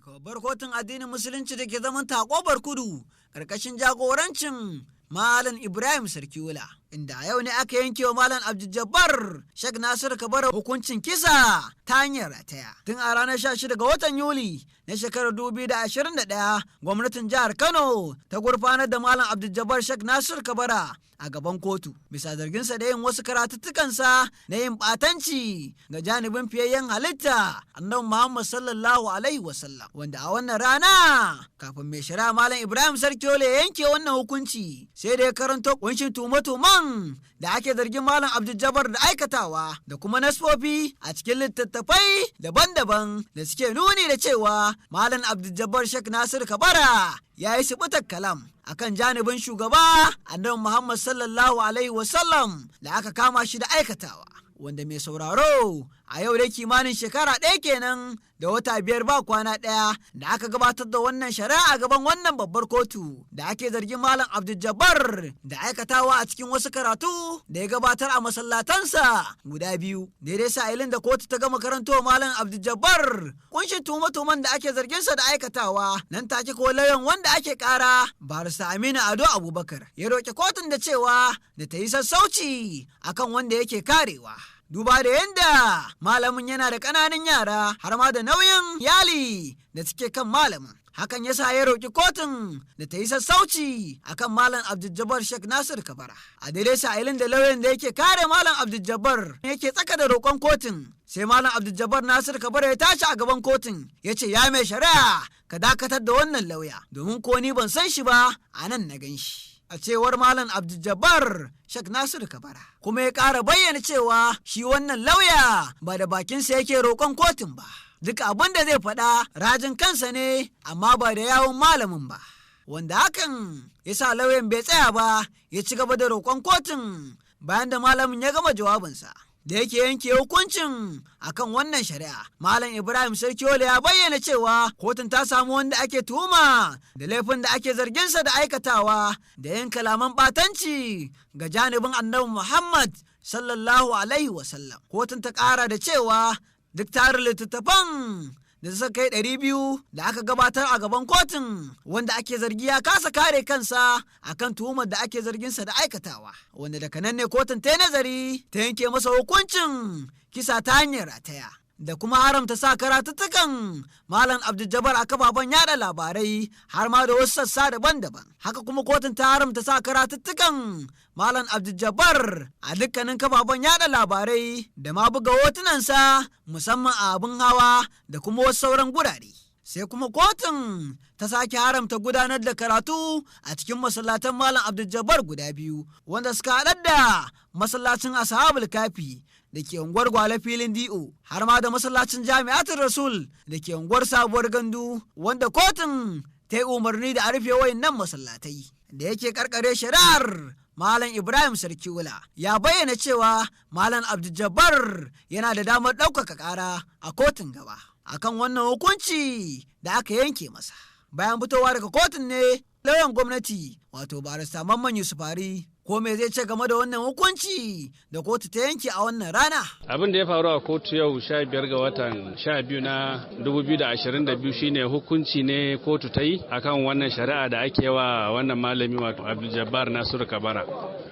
daga babbar kotun addinin musulunci da ke zaman Takobar Kudu ƙarƙashin jagorancin Malam Ibrahim Sarkiwula, inda a yau ne aka yanke wa Malam Abdul-Jabbar Sheikh Nasir Kabara hukuncin kisa ta hanyar rataya. Tun a ranar 16 ga watan Yuli na shekarar 2021, gwamnatin jihar Kano ta gurfanar da Malam Abdul-Jabbar Sheikh Nasir Kabara a gaban kotu bisa zarginsa da yin wasu karatuttukansa na yin ɓatanci ga janibin fiyayyen halitta annabi Muhammad sallallahu alaihi wasallam, wanda a wannan rana kafin mai shari'a Malam Ibrahim Sarkiwula ya yanke wannan hukunci sai da ya karanto kunshin tuhume-tuhumen da ake zargin Malam Abdul-Jabbar da aikatawa da kuma nasfofi a cikin littattafai daban-daban da suke nuni da cewa Malam Abdul-Jabbar Sheikh Nasir Kabara ya yi sibutar kalam akan janibin shugaba annabi Muhammad sallallahu alaihi wasallam da aka kama shi da aikatawa, wanda mai sauraro a yau dai kimanin shekara ɗaya kenan da wata 5 ba kwana ɗaya da aka gabatar da wannan shari'a a gaban wannan babbar kotu da ake zargin Malam Abdul-Jabbar da aikatawa a cikin wasu karatu da ya gabatar a masallatansa guda 2. Daidai sa'ilin da kotu ta gama karantowa Malam Abdul-Jabbar kunshin tuhume-tuhumen da ake zarginsa da aikatawa, nan take ko lauyan wanda ake kara Barista Aminu Ado Abubakar ya roƙi kotun da cewa da ta yi sassauci akan wanda yake karewa. Duba da yadda malamin yana da ƙananan yara har ma da nauyin iyali da suke kan malamin. Hakan ya sa ya roƙi kotun da ta yi sassauci akan Malam Abdul-Jabbar Sheikh Nasir Kabara. A daidai sa'ilin da lauyan da yake kare Malam Abdul-Jabbar yake tsaka da roƙon kotun, sai Malam Abdul-Jabbar Nasir Kabara ya tashi a gaban kotun ya ce, ya mai shari'a ka dakatar da wannan lauya domin ko ni ban san shi ba, a nan na gan shi. A cewar Malam Abdul-Jabbar Sheikh Nasir Kabara, kuma ya ƙara bayyana cewa shi wannan lauya ba da bakinsa yake roƙon kotun ba. Duk abin da zai faɗa rajin kansa ne, amma ba da yawun malamin ba, wanda hakan ya sa lauyan bai tsaya ba ya ci gaba da roƙon kotun bayan da malamin ya gama jawabinsa da yake yanke hukuncin akan wannan shari'a. Malam Ibrahim Sarkiwula ya bayyana cewa kotun ta samu wanda ake tuhuma da laifin da ake zarginsa da aikatawa da yin kalaman ɓatanci ga janibin annabi Muhammad sallallahu alaihi wasallam. Kotun ta ƙara da cewa duk tarin littattafan da suka kai 200 da aka gabatar a gaban kotun wanda ake zargi ya kasa kare kansa akan tuhumar da ake zarginsa da aikatawa, wanda daga nan ne kotun ta yi nazari ta yanke masa hukuncin kisa ta hanyar rataya da kuma haramta sa karatuttukan Malam Abdul-Jabbar a kafafen yada labarai har ma da wasu sassa daban-daban. Haka kuma kotun ta haramta sa karatuttukan Malam Abdul-Jabbar a dukkanin kafafen yada labarai da ma buga hotunansa musamman a abin hawa da kuma wasu sauran gurare. Sai kuma kotun ta sake haramta gudanar da karatu a cikin masallatan Malam Abdul-Jabbar guda 2 wanda suka haɗar da masallacin Ashabul Kafi da ke unguwar Gwale filin DO har ma da masallacin Jami'atul Rasul da ke unguwar Sabuwar Gandu, wanda kotun ta yi umarni da a rufe wayannan masallatai. Da yake karkare shari'ar, Malam Ibrahim Sarkiwula ya bayyana cewa Malam Abdul-Jabbar yana da damar ɗaukaka ƙara a kotun gaba akan wannan hukunci da aka yanke masa. Bayan fitowa daga kotun ne lauyan gwamnati wato Barista Mamman Yusufari ko me zai ce game da wannan hukunci da kotu ta yanke a wannan rana. Abin da ya faru a kotu yau 15 ga watan 12 na 2022 shine hukunci ne kotu ta yi akan wannan shari'a da ake wa wannan malami wato Abdul-Jabbar Nasir Kabara.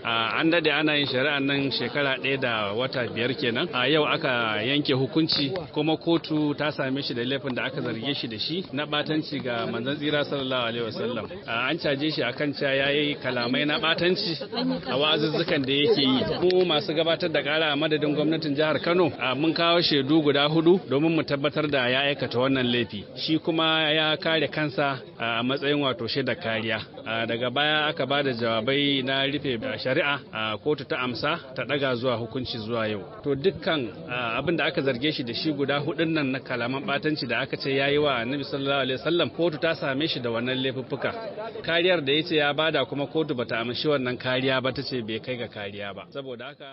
An dade ana yin shari'a nan shekara 1 da wata 5 kenan. A yau aka yanke hukunci kuma kotu ta same shi da laifin da aka zarge shi da shi na batanci ga manzon tsira sallallahu alaihi wasallam. An caje shi akan cewa yayi kalamai na batanci a wa'azuzzukan da yake yi. Mu masu gabatar da kara a madadin gwamnatin jihar Kano mun kawo shaidu guda 4 domin mu tabbatar da ya aikata wannan laifi. Shi kuma ya kare kansa a matsayin wato shaidar kariya. Daga baya aka ba da jawabai na rufe shari'a, kotu ta amsa ta daga zuwa hukunci zuwa yau. To dukkan abin da aka zarge shi da shi guda 4 nan na kalaman batanci da aka ce yayi wa Annabi sallallahu alaihi wasallam, kotu ta same shi da wannan laifuffuka. Kariyar da yace ya bada kuma kotu bata amshi wannan kariya ba, ta ce bai kai ga kariya ba. Saboda haka